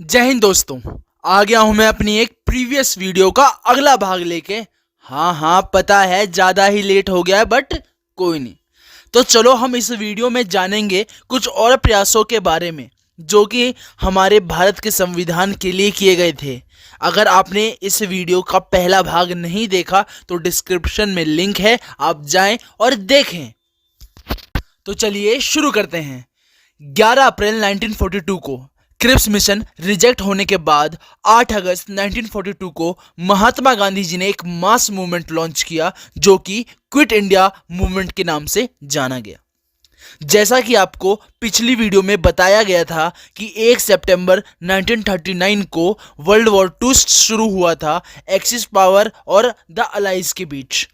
जय हिंद दोस्तों। आ गया हूं मैं अपनी एक प्रीवियस वीडियो का अगला भाग लेके। हाँ, पता है ज़्यादा ही लेट हो गया है, बट कोई नहीं। तो चलो हम इस वीडियो में जानेंगे कुछ और प्रयासों के बारे में जो कि हमारे भारत के संविधान के लिए किए गए थे। अगर आपने इस वीडियो का पहला भाग नहीं देखा तो डिस्क्रिप्शन में लिंक है, आप जाएं और देखें। तो चलिए शुरू करते हैं। 11 अप्रैल 1942 को क्रिप्स मिशन रिजेक्ट होने के बाद 8 अगस्त 1942 को महात्मा गांधी जी ने एक मास मूवमेंट लॉन्च किया जो कि क्विट इंडिया मूवमेंट के नाम से जाना गया। जैसा कि आपको पिछली वीडियो में बताया गया था कि 1 सितंबर 1939 को वर्ल्ड वॉर 2 शुरू हुआ था एक्सिस पावर और द अलाइज के बीच,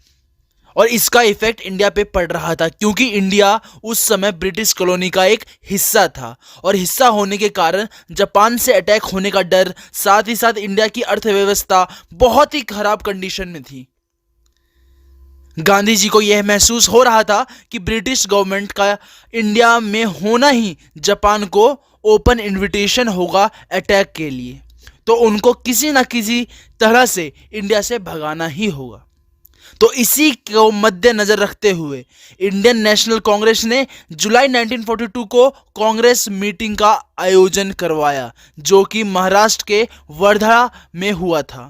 और इसका इफेक्ट इंडिया पे पड़ रहा था क्योंकि इंडिया उस समय ब्रिटिश कॉलोनी का एक हिस्सा था और हिस्सा होने के कारण जापान से अटैक होने का डर, साथ ही साथ इंडिया की अर्थव्यवस्था बहुत ही खराब कंडीशन में थी। गांधी जी को यह महसूस हो रहा था कि ब्रिटिश गवर्नमेंट का इंडिया में होना ही जापान को ओपन इनविटेशन होगा अटैक के लिए, तो उनको किसी न किसी तरह से इंडिया से भगाना ही होगा। तो इसी को मद्देनजर रखते हुए इंडियन नेशनल कांग्रेस ने जुलाई 1942 को कांग्रेस मीटिंग का आयोजन करवाया जो कि महाराष्ट्र के वर्धा में हुआ था।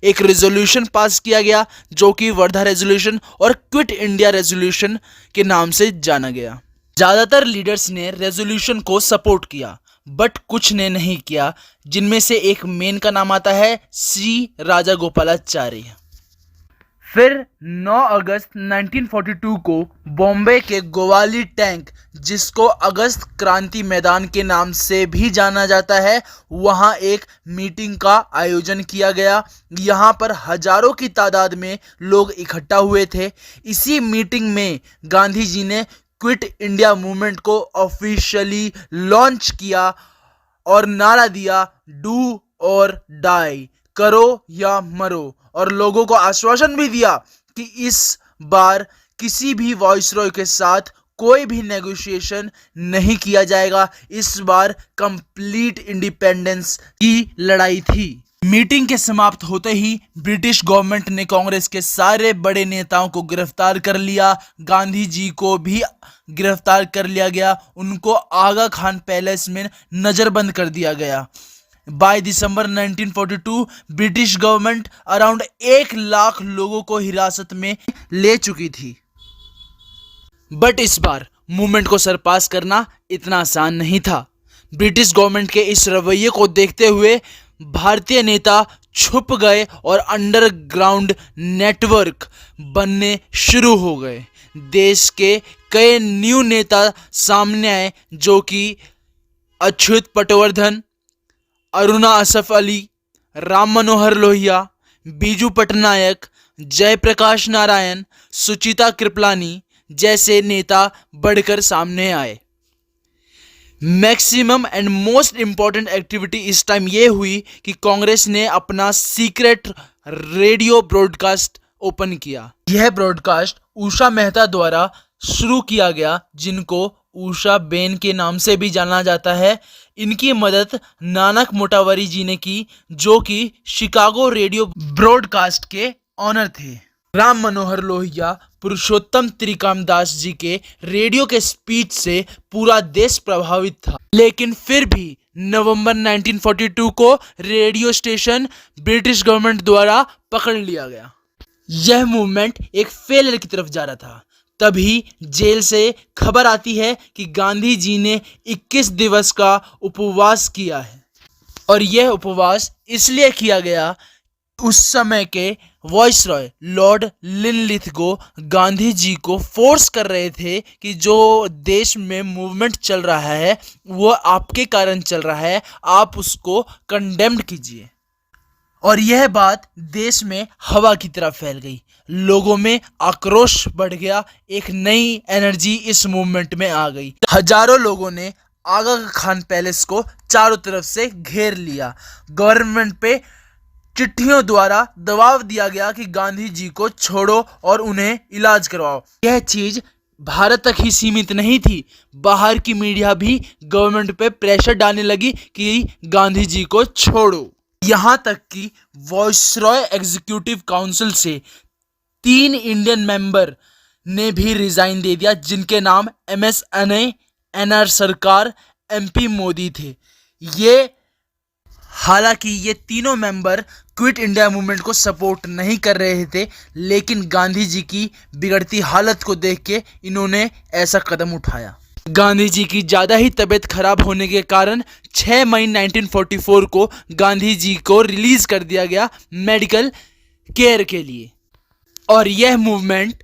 एक रेजोल्यूशन पास किया गया जो कि वर्धा रेजोल्यूशन और क्विट इंडिया रेजोल्यूशन के नाम से जाना गया। ज़्यादातर लीडर्स ने रेजोल्यूशन को सपोर्ट किया बट कुछ ने नहीं किया, जिनमें से एक मेन का नाम आता है सी राजागोपालाचारी। फिर 9 अगस्त 1942 को बॉम्बे के गोवाली टैंक, जिसको अगस्त क्रांति मैदान के नाम से भी जाना जाता है, वहां एक मीटिंग का आयोजन किया गया। यहां पर हजारों की तादाद में लोग इकट्ठा हुए थे। इसी मीटिंग में गांधी जी ने क्विट इंडिया मूवमेंट को ऑफिशियली लॉन्च किया और नारा दिया, डू और डाई, करो या मरो, और लोगों को आश्वासन भी दिया कि इस बार किसी भी वॉइसरॉय के साथ कोई भी नेगोशिएशन नहीं किया जाएगा। इस बार कंप्लीट इंडिपेंडेंस की लड़ाई थी। मीटिंग के समाप्त होते ही ब्रिटिश गवर्नमेंट ने कांग्रेस के सारे बड़े नेताओं को गिरफ्तार कर लिया। गांधी जी को भी गिरफ्तार कर लिया गया। उनको आगा खान पैलेस में नजरबंद कर दिया गया। By December 1942 British government around 1 lakh लोगों को हिरासत में ले चुकी थी। बट इस बार मूवमेंट को सरपास करना इतना आसान नहीं था। ब्रिटिश गवर्नमेंट के इस रवैये को देखते हुए भारतीय नेता छुप गए और अंडरग्राउंड नेटवर्क बनने शुरू हो गए। देश के कई न्यू नेता सामने आए जो कि अच्युत पटवर्धन, अरुणा असफ अली, राम मनोहर लोहिया, बीजू पटनायक, जयप्रकाश नारायण, सुचिता कृपलानी जैसे नेता बढ़कर सामने आए। Maximum and most important activity इस टाइम ये हुई कि कांग्रेस ने अपना सीक्रेट रेडियो ब्रॉडकास्ट ओपन किया। यह ब्रॉडकास्ट उषा मेहता द्वारा शुरू किया गया, जिनको उषा बेन के नाम से भी जाना जाता है। इनकी मदद नानक मोटावरी जी ने की जो कि शिकागो रेडियो ब्रॉडकास्ट के ऑनर थे। राम मनोहर लोहिया पुरुषोत्तम त्रिकामदास जी के रेडियो के स्पीच से पूरा देश प्रभावित था, लेकिन फिर भी नवंबर 1942 को रेडियो स्टेशन ब्रिटिश गवर्नमेंट द्वारा पकड़ लिया गया। यह मूवमेंट एक फेलियर की तरफ जा रहा था। तभी जेल से खबर आती है कि गांधी जी ने 21 दिवस का उपवास किया है, और यह उपवास इसलिए किया गया, उस समय के viceroy Lord Linlithgow Gandhi ji को फोर्स कर रहे थे कि जो देश में मूवमेंट चल रहा है वो आपके कारण चल रहा है, आप उसको कंडेम्ड कीजिए। और यह बात देश में हवा की तरह फैल गई। लोगों में आक्रोश बढ़ गया। एक नई एनर्जी इस मूवमेंट में आ गई। हजारों लोगों ने आगा खान पैलेस को चारों तरफ से घेर लिया। गवर्नमेंट पे चिट्ठियों द्वारा दबाव दिया गया कि गांधी जी को छोड़ो और उन्हें इलाज करवाओ। यह चीज भारत तक ही सीमित नहीं थी, बाहर की मीडिया भी गवर्नमेंट पे प्रेशर डालने लगी कि गांधी जी को छोड़ो। यहाँ तक कि वॉइसरॉय एग्जीक्यूटिव काउंसिल से 3 इंडियन मेंबर ने भी रिजाइन दे दिया, जिनके नाम MS अनय, NR सरकार, MP मोदी थे। हालांकि ये तीनों मेंबर क्विट इंडिया मूवमेंट को सपोर्ट नहीं कर रहे थे, लेकिन गांधी जी की बिगड़ती हालत को देख के इन्होंने ऐसा कदम उठाया। गांधी जी की ज़्यादा ही तबीयत खराब होने के कारण 6 मई 1944 को गांधी जी को रिलीज कर दिया गया मेडिकल केयर के लिए। और यह मूवमेंट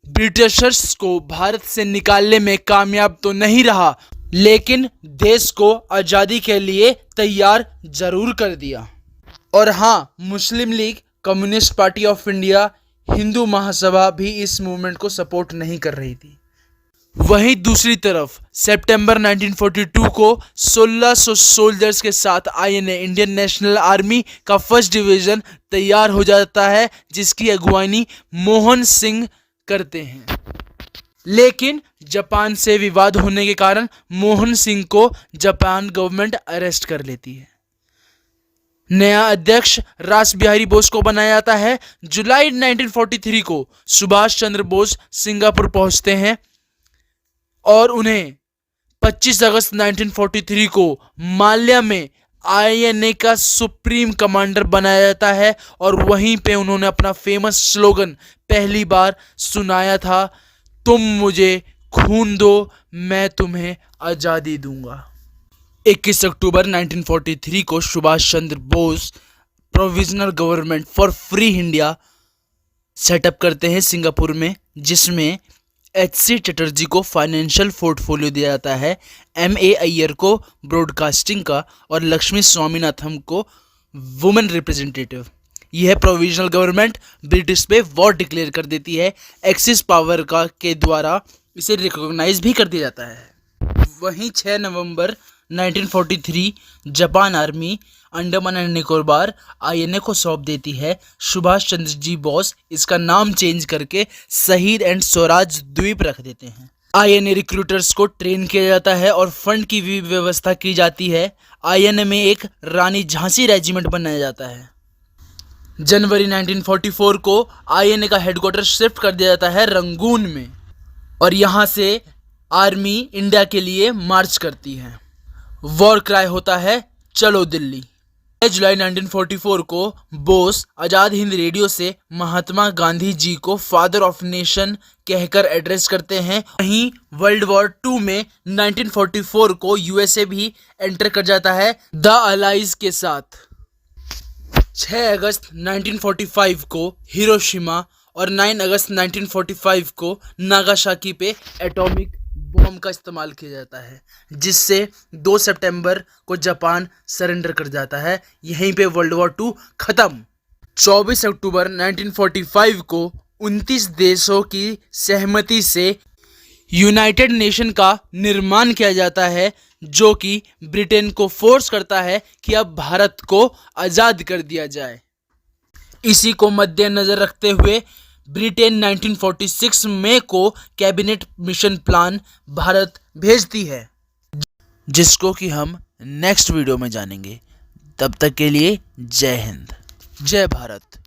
ब्रिटिशर्स को भारत से निकालने में कामयाब तो नहीं रहा, लेकिन देश को आज़ादी के लिए तैयार जरूर कर दिया। और हाँ, Muslim League, Communist Party of India, Hindu Mahasabha भी इस मूवमेंट को सपोर्ट नहीं कर रही थी। वहीं दूसरी तरफ सितंबर 1942 को 1600 सोल्जर्स के साथ INA इंडियन नेशनल आर्मी का फर्स्ट डिवीजन तैयार हो जाता है, जिसकी अगुवानी मोहन सिंह करते हैं। लेकिन जापान से विवाद होने के कारण मोहन सिंह को जापान गवर्नमेंट अरेस्ट कर लेती है। नया अध्यक्ष रास बिहारी बोस को बनाया जाता है। जुलाई 1943 को सुभाष चंद्र बोस सिंगापुर पहुंचते हैं और उन्हें 25 अगस्त 1943 को माल्या में INA का सुप्रीम कमांडर बनाया जाता है। और वहीं पे उन्होंने अपना फेमस स्लोगन पहली बार सुनाया था, तुम मुझे खून दो, मैं तुम्हें आज़ादी दूंगा। 21 अक्टूबर 1943 को Subhas Chandra Bose provisional government for free India setup करते हैं सिंगापुर में, जिसमें HC चटर्जी को फाइनेंशियल पोर्टफोलियो दिया जाता है, MA अय्यर को ब्रॉडकास्टिंग का और लक्ष्मी स्वामीनाथन को वुमेन रिप्रेजेंटेटिव। यह प्रोविजनल गवर्नमेंट ब्रिटिश पे वॉर डिक्लेयर कर देती है। एक्सिस पावर का के द्वारा इसे रिकॉग्नाइज भी कर दिया जाता है। वहीं 6 नवंबर 1943 Japan army Andaman and Nicobar INA को सौंप देती है। सुभाष चंद्र जी बोस इसका नाम चेंज करके शहीद एंड स्वराज द्वीप रख देते हैं। INA रिक्रूटर्स को ट्रेन किया जाता है और फंड की भी व्यवस्था की जाती है। INA में एक रानी झांसी रेजिमेंट बनाया जाता है। जनवरी 1944 को INA का हेडक्वार्टर शिफ्ट कर दिया जाता है रंगून में, और यहाँ से आर्मी इंडिया के लिए मार्च करती है। वॉर क्राई होता है, चलो दिल्ली। जुलाई 1944 को बोस आज़ाद हिंद रेडियो से महात्मा गांधी जी को फादर ऑफ नेशन कहकर एड्रेस करते हैं। वहीं वर्ल्ड वॉर 2 में 1944 को USA भी एंटर कर जाता है द अलाइज के साथ। 6 अगस्त 1945 को हिरोशिमा और 9 अगस्त 1945 को नागासाकी पे एटॉमिक बॉम्ब का इस्तेमाल किया जाता है, जिससे 2 सितंबर को जापान सरेंडर कर जाता है। यहीं पे वर्ल्ड वॉर 2 खत्म। 24 अक्टूबर 1945 को 29 देशों की सहमति से यूनाइटेड नेशन का निर्माण किया जाता है, जो कि ब्रिटेन को फोर्स करता है कि अब भारत को आज़ाद कर दिया जाए। इसी को मद्देनजर रखते हुए ब्रिटेन 1946 मई को कैबिनेट मिशन प्लान भारत भेजती है, जिसको कि हम नेक्स्ट वीडियो में जानेंगे। तब तक के लिए जय हिंद, जय भारत।